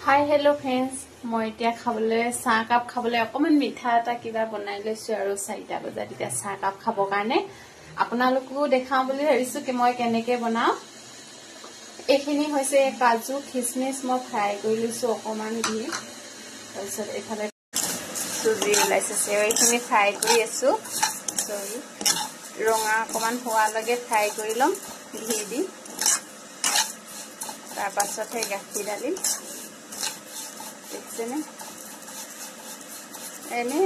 hi hello friends मैं इतना खाबले चाह कप खाबले अकमान मिठा एटा किबा बनाई लैसु आरो 4टा बजात इता चाह कप खाबो कारणे आपनालोकको देखाउ বুলি ভাবিছো कि মই কেনেকে বনাও এখিনি হৈছে কাজু কিশমিশ মই ফ্ৰাই কৰি লৈছো অকমান দি তাৰপিছত এফালে সুজি লাইছে সেখিনি ফ্ৰাই কৰি আছো সৰি ৰঙা অকমান হোৱা লাগে ফ্ৰাই কৰি লম ঘি দি তাৰ পাছত হে গাখীৰ ডালিম एने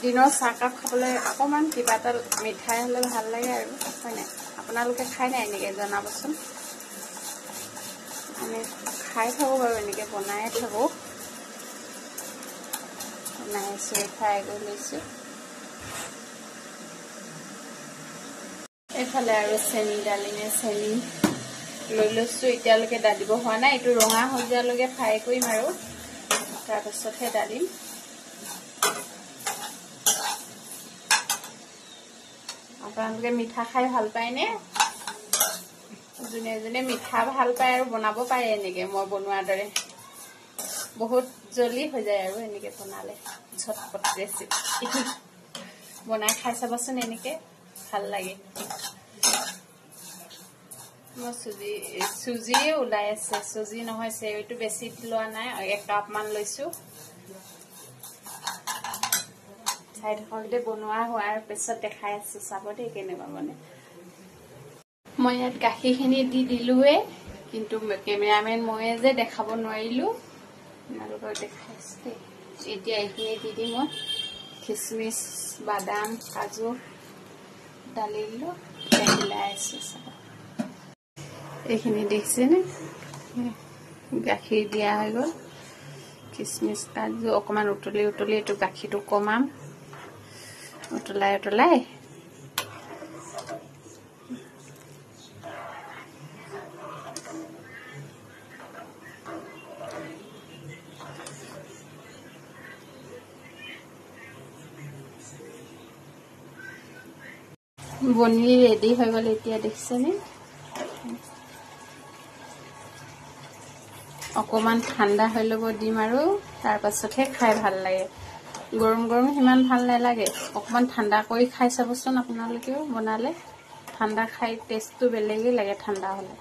दिनों चाह कप खाबले अकमान किबा एटा मिठाई हले ভাল লাগে আৰু হয় না আপোনালোকে খাই নাই এনেকে জনাবচোন আমি খাই থাকো বাৰু এনেকে বনাই থাকো নাইছে ফ্ৰাই কৰি লৈছো এফালে আৰু চেনি ডালিনে চেনি লৈ লৈছো এতিয়ালৈকে ডালিব হোৱা নাই এটো ৰঙা হৈ যালৈকে ফ্ৰাই কৰিম আৰু তাৰ পাছত হে ডালিম আপোনালোকে মিঠা খাই ভাল পায় নে জুনে জুনে মিঠা ভাল পায় আৰু বনাব পাৰে এনেকে মই বনোৱা দৰে বহুত জলি হৈ যায় আৰু এনেকে বনালে ঝটপট ৰেচিপি বনাই খাই চাবচোন এনেকে ভাল লাগে মই সুজি উলাই আছে সুজি নহয় সেটো বেছি লোৱা নাই 1 কাপ মান লৈছো সাইড হলতে বনোৱা হোৱাৰ পিছত দেখাই আছে চাব দে কেনেবা মানে মই ইয়াত গাখীৰখিনি দি দিলুৱে কিন্তু ক্যামেৰাম্যান মই যে দেখাব নোৱাৰিলো আপোনালোকক দেখাইছে এতিয়া এইখিনি দি দিম মই কিশমিশ বাদাম কাজু ডালিলো মিলাইছো চাব এইখিনি দেখিছেনে গাখীৰ দিয়া হৈ গল কিশমিশ কাজু অকমান উতলি এটো গাখীৰটো কমাম উতলাই বনি ৰেডি হৈ গল এতিয়া দেখিছেনে অকমান ঠাণ্ডা হৈ লব দিম আৰু তাৰ পাছতহে খাই ভাল লাগে গৰম গৰম হিমান ভাল নালাগে অকমান ঠাণ্ডা কৰি খাই চাবচোন আপোনালোকেও বনালে ঠাণ্ডা খাই টেষ্টটো বেলেগই লাগে ঠাণ্ডা হলে